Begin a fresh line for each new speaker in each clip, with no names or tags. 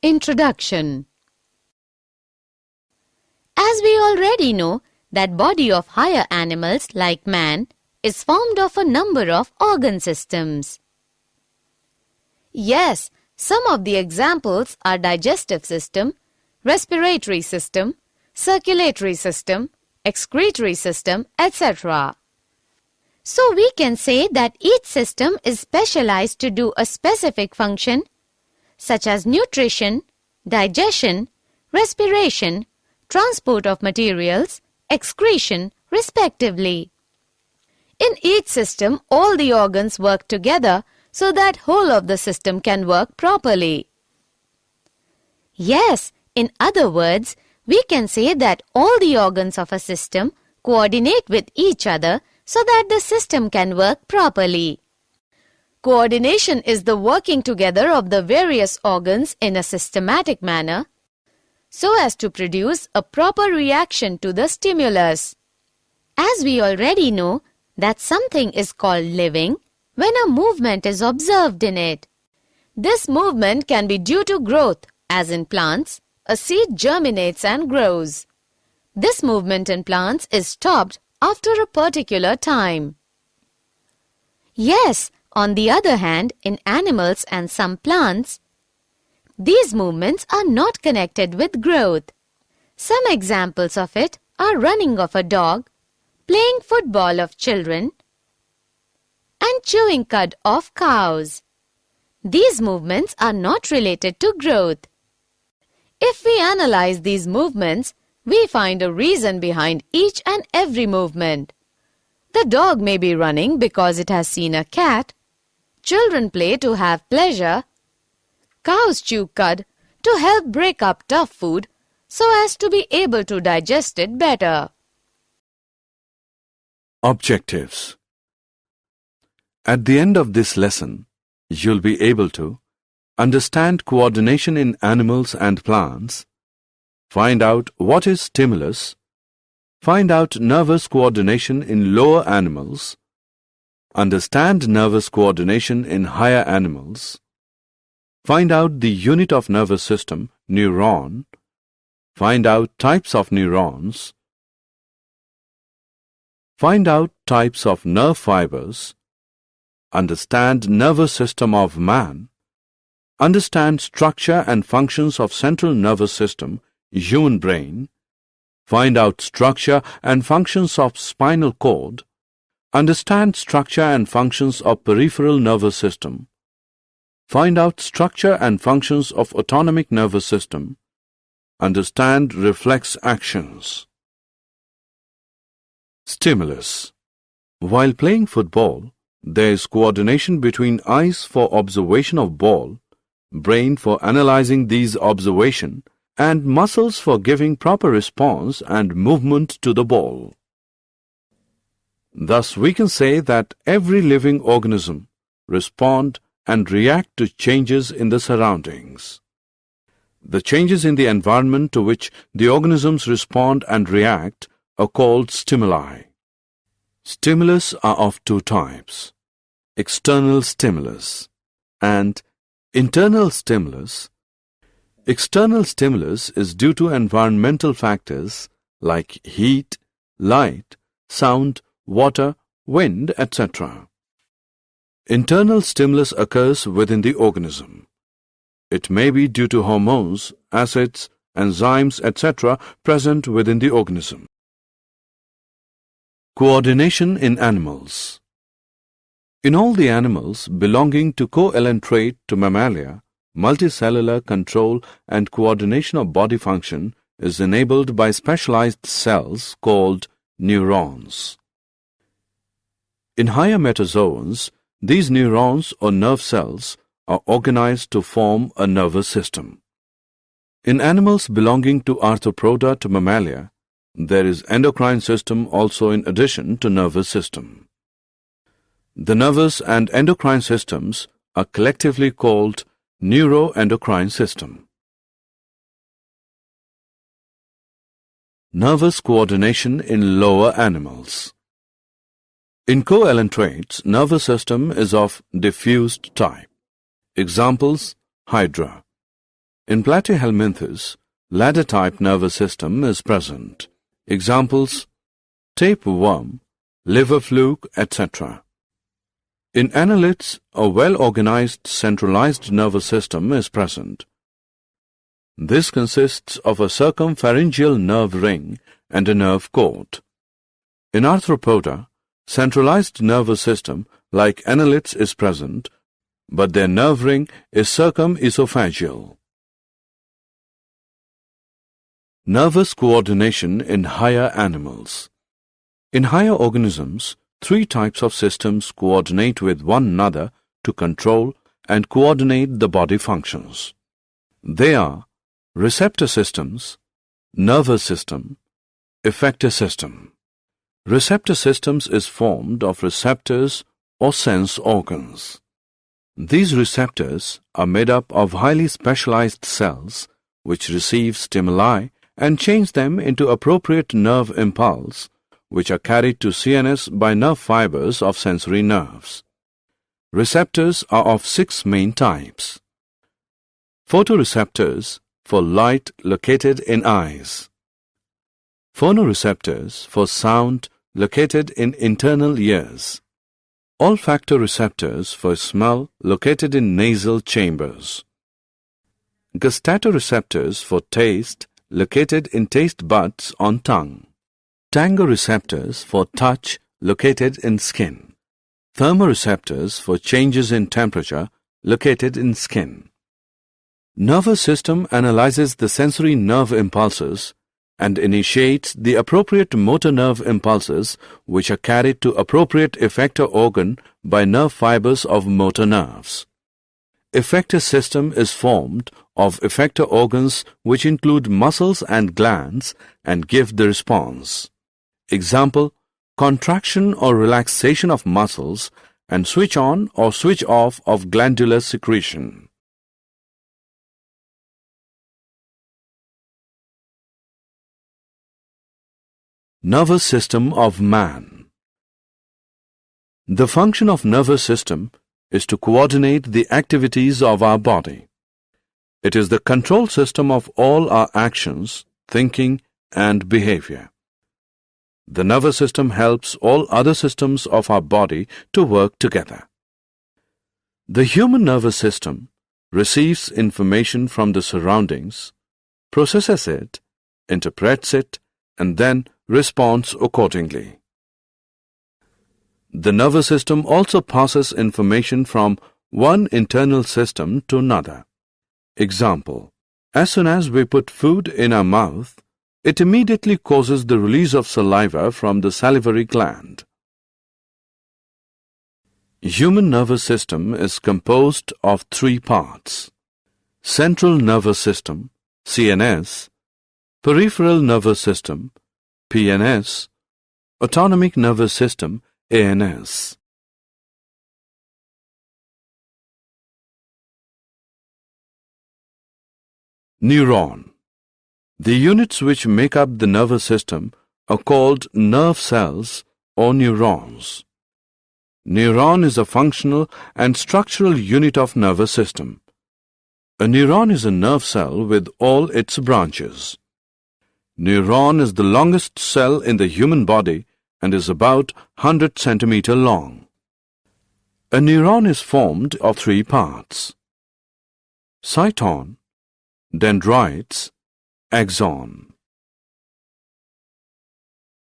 Introduction. As we already know, that body of higher animals like man is formed of a number of organ systems. Yes, some of the examples are digestive system, respiratory system, circulatory system, excretory system, etc. So we can say that each system is specialized to do a specific function, such as nutrition, digestion, respiration, transport of materials, excretion, respectively. In each system, all the organs work together so that whole of the system can work properly. Yes, in other words, we can say that all the organs of a system coordinate with each other so that the system can work properly. Coordination is the working together of the various organs in a systematic manner so as to produce a proper reaction to the stimulus. As we already know that something is called living when a movement is observed in it. This movement can be due to growth, as in plants, a seed germinates and grows. This movement in plants is stopped after a particular time. Yes, on the other hand, in animals and some plants, these movements are not connected with growth. Some examples of it are running of a dog, playing football of children, and chewing cud of cows. These movements are not related to growth. If we analyze these movements, we find a reason behind each and every movement. The dog may be running because it has seen a cat. Children play to have pleasure. Cows chew cud to help break up tough food so as to be able to digest it better.
Objectives. At the end of this lesson, you'll be able to understand coordination in animals and plants, find out what is stimulus, find out nervous coordination in lower animals, understand nervous coordination in higher animals, find out the unit of nervous system, neuron, find out types of neurons, find out types of nerve fibers, understand nervous system of man, understand structure and functions of central nervous system, human brain, find out structure and functions of spinal cord, understand structure and functions of peripheral nervous system, find out structure and functions of autonomic nervous system, understand reflex actions. Stimulus. While playing football, there is coordination between eyes for observation of ball, brain for analyzing these observation, and muscles for giving proper response and movement to the ball. Thus, we can say that every living organism respond and react to changes in the surroundings. The changes in the environment to which the organisms respond and react are called stimuli. Stimulus are of two types: external stimulus and internal stimulus. External stimulus is due to environmental factors like heat, light, sound, water, wind, etc. Internal stimulus occurs within the organism. It may be due to hormones, acids, enzymes, etc. present within the organism. Coordination in animals. In all the animals belonging to coelenterate to Mammalia, multicellular control and coordination of body function is enabled by specialized cells called neurons. In higher metazoans, these neurons or nerve cells are organized to form a nervous system. In animals belonging to Arthropoda to Mammalia, there is endocrine system also in addition to nervous system. The nervous and endocrine systems are collectively called neuroendocrine system. Nervous coordination in lower animals. In coelentrates, nervous system is of diffused type. Examples: hydra. In Platyhelminthes, ladder-type nervous system is present. Examples: tapeworm, liver fluke, etc. In annelids, a well-organized centralized nervous system is present. This consists of a circumpharyngeal nerve ring and a nerve cord. In Arthropoda, centralized nervous system like annelids is present, but their nerve ring is circumesophageal. Nervous coordination in higher animals. In higher organisms, three types of systems coordinate with one another to control and coordinate the body functions. They are receptor systems, nervous system, effector system. Receptor systems is formed of receptors or sense organs. These receptors are made up of highly specialized cells which receive stimuli and change them into appropriate nerve impulse, which are carried to CNS by nerve fibers of sensory nerves. Receptors are of 6 main types. Photoreceptors for light located in eyes. Phonoreceptors for sound located in internal ears. Olfactoreceptors for smell located in nasal chambers. Gustatoreceptors for taste located in taste buds on tongue. Tangoreceptors for touch located in skin. Thermoreceptors for changes in temperature located in skin. Nervous system analyzes the sensory nerve impulses and initiates the appropriate motor nerve impulses which are carried to appropriate effector organ by nerve fibers of motor nerves. Effector system is formed of effector organs which include muscles and glands and give the response. Example: contraction or relaxation of muscles and switch on or switch off of glandular secretion. Nervous system of man. The function of nervous system is to coordinate the activities of our body. It is the control system of all our actions, thinking, and behavior. The nervous system helps all other systems of our body to work together. The human nervous system receives information from the surroundings, processes it, interprets it, and then responds accordingly. The nervous system also passes information from one internal system to another. Example: as soon as we put food in our mouth, it immediately causes the release of saliva from the salivary gland. Human nervous system is composed of 3 parts: central nervous system, CNS, peripheral nervous system, PNS, autonomic nervous system, ANS. Neuron. The units which make up the nervous system are called nerve cells or neurons. Neuron is a functional and structural unit of nervous system. A neuron is a nerve cell with all its branches. Neuron is the longest cell in the human body and is about 100 cm long. A neuron is formed of 3 parts: cyton, dendrites, axon.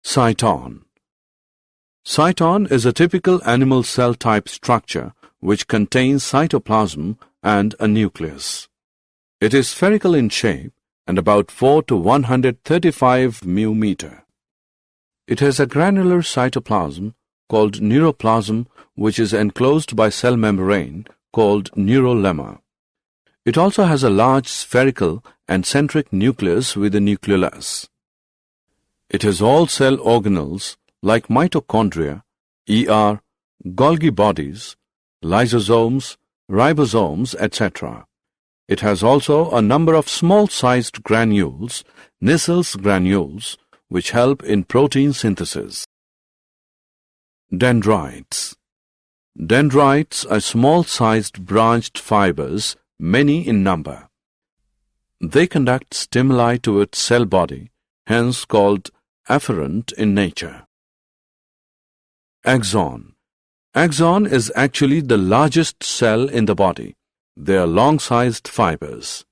Cyton. Cyton is a typical animal cell type structure which contains cytoplasm and a nucleus. It is spherical in shape and about 4 to 135 μm. It has a granular cytoplasm called neuroplasm which is enclosed by cell membrane called neurolemma. It also has a large spherical and centric nucleus with a nucleolus. It has all cell organelles like mitochondria, ER, Golgi bodies, lysosomes, ribosomes, etc. It has also a number of small-sized granules, Nissel's granules, which help in protein synthesis. Dendrites. Dendrites are small-sized branched fibers, many in number. They conduct stimuli to its cell body, hence called afferent in nature. Axon. Axon is actually the largest cell in the body. They are long-sized fibers.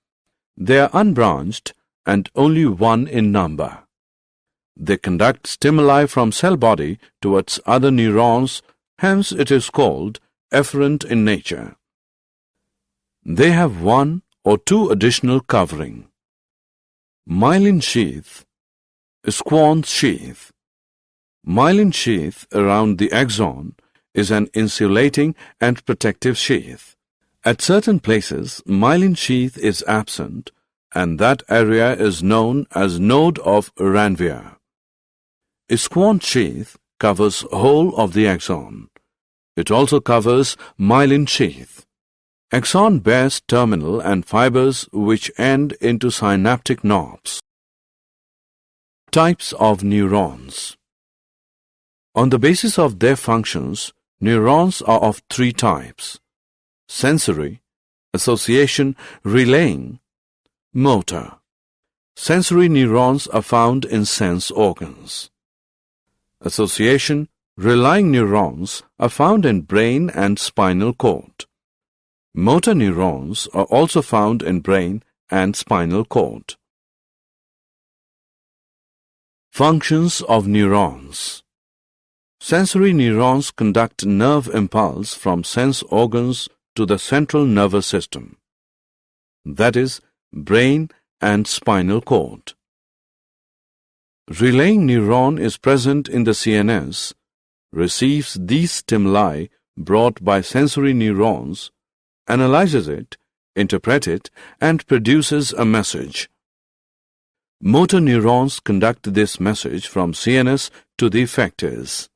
They are unbranched and only one in number. They conduct stimuli from cell body towards other neurons, hence it is called efferent in nature. They have one or two additional covering. Myelin sheath, Schwann sheath. Myelin sheath around the axon is an insulating and protective sheath. At certain places, myelin sheath is absent, and that area is known as node of Ranvier. Schwann sheath covers whole of the axon. It also covers myelin sheath. Axon bears terminal and fibers which end into synaptic knobs. Types of neurons. On the basis of their functions, neurons are of three types: sensory, association, relaying, motor. Sensory neurons are found in sense organs. Association, relaying neurons are found in brain and spinal cord. Motor neurons are also found in brain and spinal cord. Functions of neurons. Sensory neurons conduct nerve impulse from sense organs to the central nervous system, that is, brain and spinal cord. Relaying neuron is present in the CNS, receives these stimuli brought by sensory neurons, analyzes it, interprets it, and produces a message. Motor neurons conduct this message from CNS to the effectors.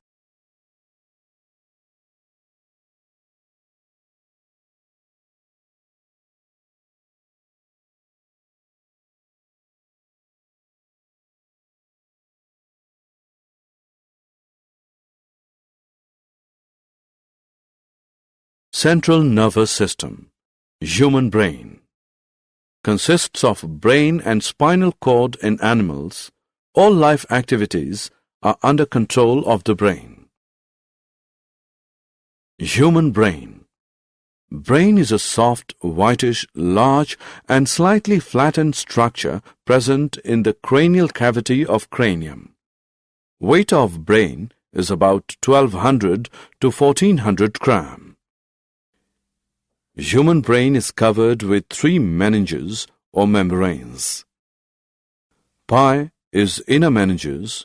Central nervous system, human brain, consists of brain and spinal cord in animals. All life activities are under control of the brain. Human brain. Brain is a soft, whitish, large and slightly flattened structure present in the cranial cavity of cranium. Weight of brain is about 1200 to 1400 grams. Human brain is covered with three meninges or membranes. Pie is inner meninges,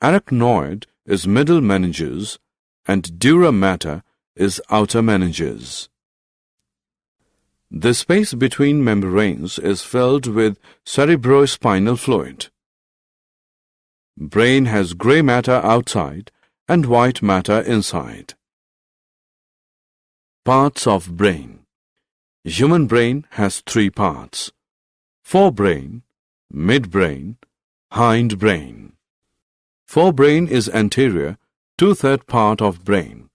arachnoid is middle meninges, and dura mater is outer meninges. The space between membranes is filled with cerebrospinal fluid. Brain has grey matter outside and white matter inside. Parts of brain. Human brain has three parts: forebrain, midbrain, hindbrain. Forebrain is anterior, two-third part of brain.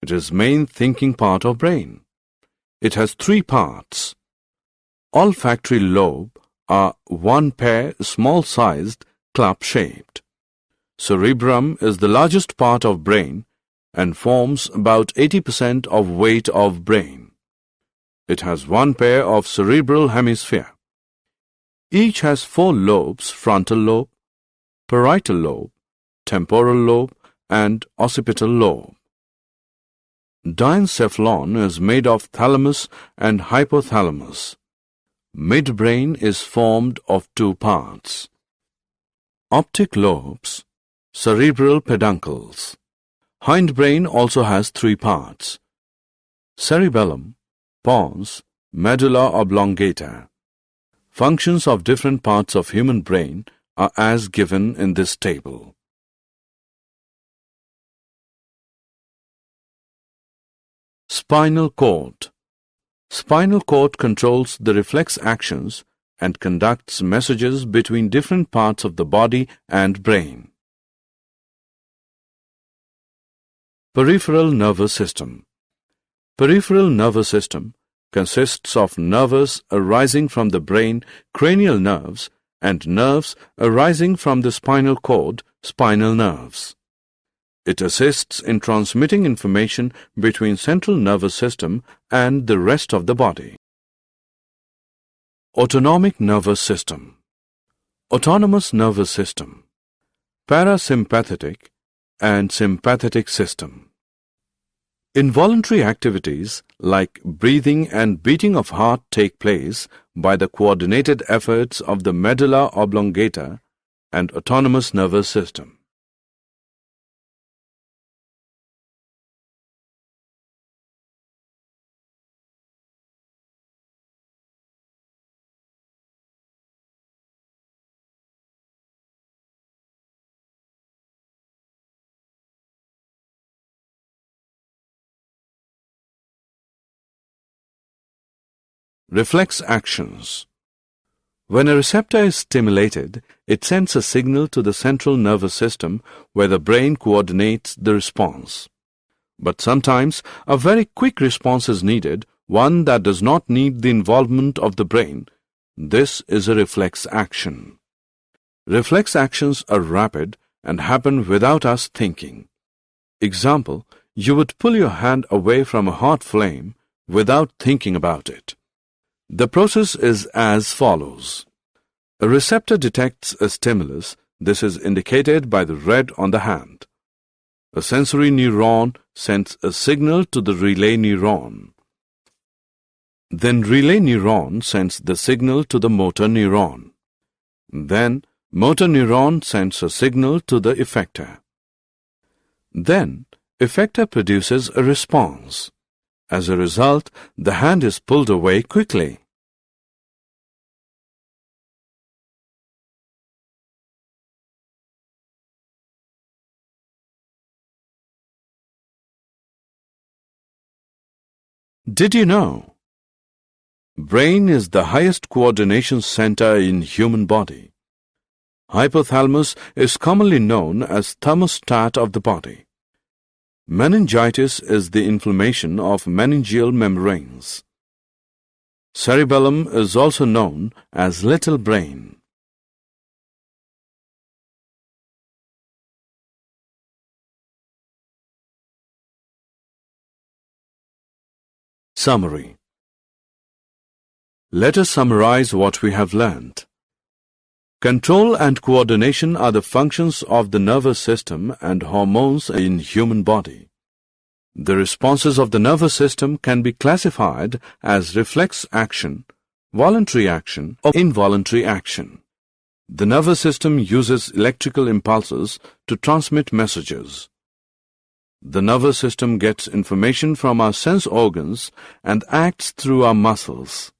It is main thinking part of brain. It has three parts. Olfactory lobe are one pair, small-sized, club-shaped. Cerebrum is the largest part of brain and forms about 80% of weight of brain. It has one pair of cerebral hemisphere. Each has four lobes: frontal lobe, parietal lobe, temporal lobe, and occipital lobe. Diencephalon is made of thalamus and hypothalamus. Midbrain is formed of two parts: optic lobes, cerebral peduncles. Hindbrain also has three parts: cerebellum, pons, medulla oblongata. Functions of different parts of human brain are as given in this table. Spinal cord. Spinal cord controls the reflex actions and conducts messages between different parts of the body and brain. Peripheral nervous system. Peripheral nervous system consists of nerves arising from the brain, cranial nerves, and nerves arising from the spinal cord, spinal nerves. It assists in transmitting information between central nervous system and the rest of the body. Autonomic nervous system. Autonomous nervous system. Parasympathetic and sympathetic system. Involuntary activities like breathing and beating of heart take place by the coordinated efforts of the medulla oblongata and autonomous nervous system. Reflex actions. When a receptor is stimulated, it sends a signal to the central nervous system where the brain coordinates the response. But sometimes a very quick response is needed, one that does not need the involvement of the brain. This is a reflex action. Reflex actions are rapid and happen without us thinking. Example, you would pull your hand away from a hot flame without thinking about it. The process is as follows. A receptor detects a stimulus. This is indicated by the red on the hand. A sensory neuron sends a signal to the relay neuron. Then relay neuron sends the signal to the motor neuron. Then motor neuron sends a signal to the effector. Then effector produces a response. As a result, the hand is pulled away quickly. Did you know? Brain is the highest coordination center in human body. Hypothalamus is commonly known as thermostat of the body. Meningitis is the inflammation of meningeal membranes. Cerebellum is also known as little brain. Summary. Let us summarize what we have learned. Control and coordination are the functions of the nervous system and hormones in human body. The responses of the nervous system can be classified as reflex action, voluntary action, or involuntary action. The nervous system uses electrical impulses to transmit messages. The nervous system gets information from our sense organs and acts through our muscles.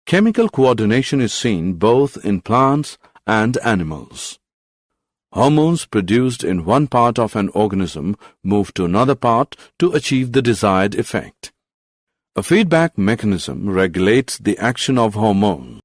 Chemical coordination is seen both in plants and animals. Hormones produced in one part of an organism move to another part to achieve the desired effect. A feedback mechanism regulates the action of hormones.